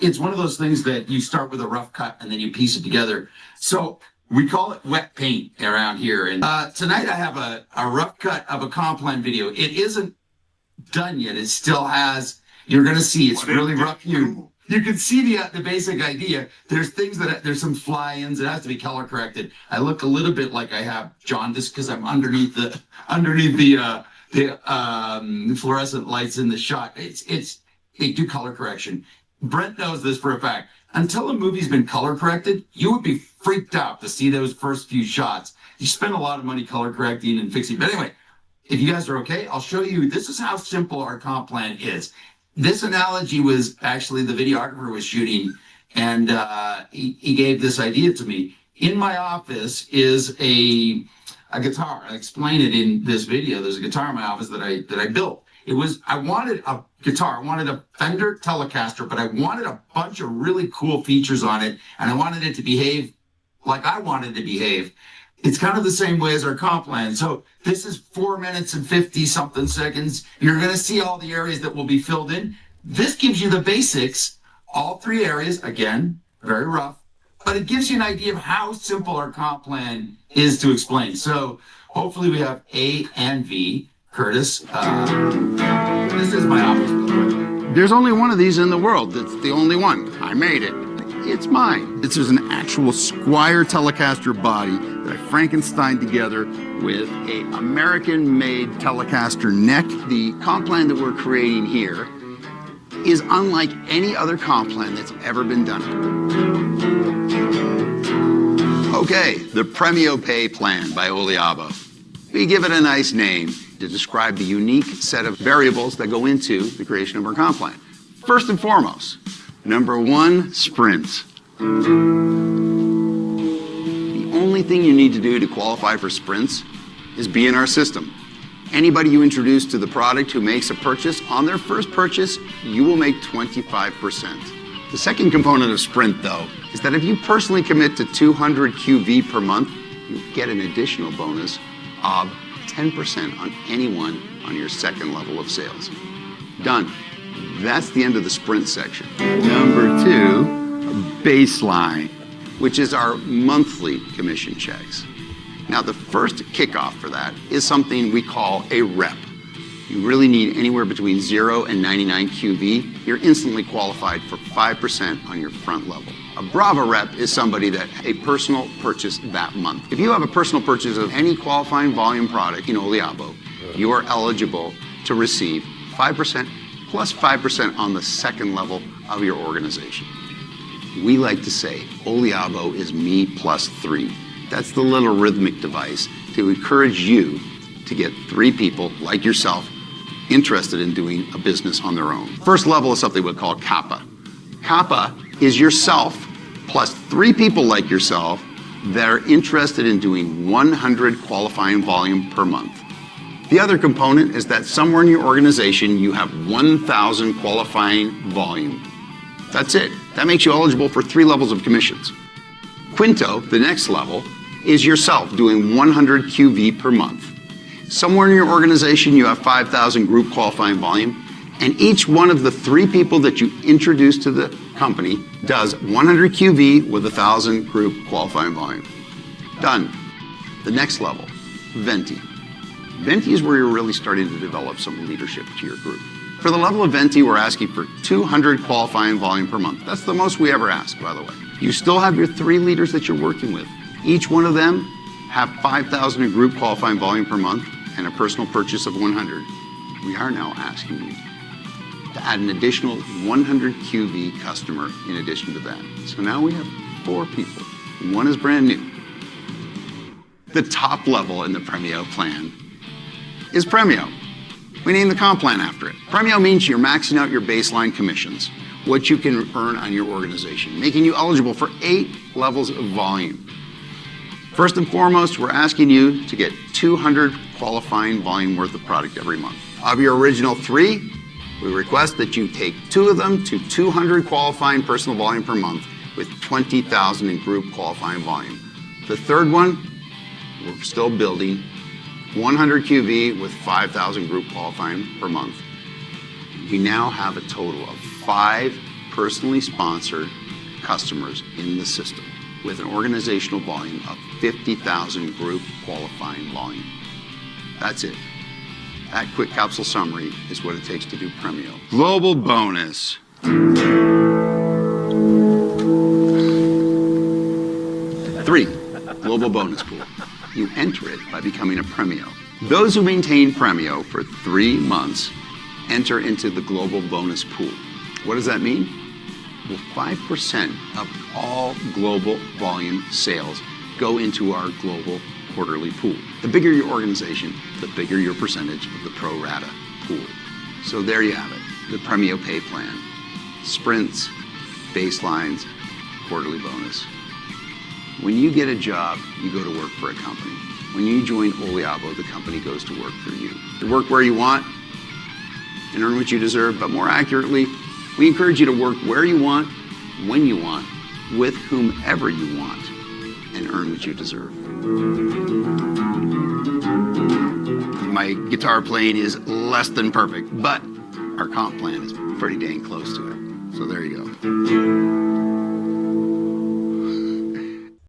it's one of those things that you start with a rough cut and then you piece it together. So we call it wet paint around here. And tonight I have a rough cut of a comp plan video. It isn't done yet. It still has, you're going to see it's really rough. You can see the basic idea. There's things there's some fly-ins. It has to be color corrected. I look a little bit like I have jaundice because I'm underneath the fluorescent lights in the shot. They do color correction. Brent knows this for a fact. Until a movie's been color corrected, you would be freaked out to see those first few shots. You spend a lot of money color correcting and fixing. But anyway, if you guys are okay, I'll show you. This is how simple our comp plan is. This analogy was actually the videographer was shooting, and he gave this idea to me. In my office is a guitar. I explain it in this video. There's a guitar in my office that I built. I wanted a guitar. I wanted a Fender Telecaster, but I wanted a bunch of really cool features on it, and I wanted it to behave like I wanted to behave. It's kind of the same way as our comp plan. So this is 4 minutes and 50-something seconds. You're going to see all the areas that will be filled in. This gives you the basics, all 3 areas. Again, very rough, but it gives you an idea of how simple our comp plan is to explain. So hopefully we have A and V. Curtis, this is my office, by the way. There's only one of these in the world. That's the only one. I made it. It's mine. This is an actual Squire Telecaster body that I Frankensteined together with a American-made Telecaster neck. The comp plan that we're creating here is unlike any other comp plan that's ever been done. Okay, the Premio Pay plan by Oliabo. We give it a nice name to describe the unique set of variables that go into the creation of our comp plan. First and foremost, number 1, sprints. The only thing you need to do to qualify for sprints is be in our system. Anybody you introduce to the product who makes a purchase, on their first purchase, you will make 25%. The second component of sprint, though, is that if you personally commit to 200 QV per month, you get an additional bonus of 10% on anyone on your second level of sales. Done. That's the end of the sprint section. Number 2, baseline, which is our monthly commission checks. Now, the first kickoff for that is something we call a rep. You really need anywhere between 0 and 99 QV. You're instantly qualified for 5% on your front level. A Brava rep is somebody that a personal purchase that month. If you have a personal purchase of any qualifying volume product in Oliabo, you are eligible to receive 5% plus 5% on the second level of your organization. We like to say Oliabo is me plus 3. That's the little rhythmic device to encourage you to get 3 people like yourself interested in doing a business on their own. First level is something we call Kappa. Kappa is yourself plus 3 people like yourself that are interested in doing 100 qualifying volume per month. The other component is that somewhere in your organization you have 1,000 qualifying volume. That's it. That makes you eligible for 3 levels of commissions. Quinto, the next level, is yourself doing 100 QV per month. Somewhere in your organization you have 5,000 group qualifying volume, and each one of the 3 people that you introduce to the company does 100 QV with 1,000 group qualifying volume. Done. The next level, Venti. Venti is where you're really starting to develop some leadership to your group. For the level of Venti, we're asking for 200 qualifying volume per month. That's the most we ever ask, by the way. You still have your 3 leaders that you're working with. Each one of them have 5,000 in group qualifying volume per month and a personal purchase of 100. We are now asking you to add an additional 100 QV customer in addition to that. So now we have 4 people. 1 is brand new. The top level in the Premio plan is Premio. We named the comp plan after it. Premio means you're maxing out your baseline commissions, what you can earn on your organization, making you eligible for 8 levels of volume. First and foremost, we're asking you to get 200 qualifying volume worth of product every month. Of your original 3, we request that you take 2 of them to 200 qualifying personal volume per month with 20,000 in group qualifying volume. The third one, we're still building 100 QV with 5,000 group qualifying per month. We now have a total of 5 personally sponsored customers in the system with an organizational volume of 50,000 group qualifying volume. That's it. That quick capsule summary is what it takes to do Premio. Global bonus. 3, global bonus pool. You enter it by becoming a Premio. Those who maintain Premio for 3 months enter into the global bonus pool. What does that mean? Well, 5% of all global volume sales go into our global quarterly pool. The bigger your organization, the bigger your percentage of the pro rata pool. So there you have it, the Premio Pay plan. Sprints, baselines, quarterly bonus. When you get a job, you go to work for a company. When you join Oliabo, the company goes to work for you. You work where you want and earn what you deserve, but more accurately, we encourage you to work where you want, when you want, with whomever you want, and earn what you deserve. My guitar playing is less than perfect, but our comp plan is pretty dang close to it. So there you go.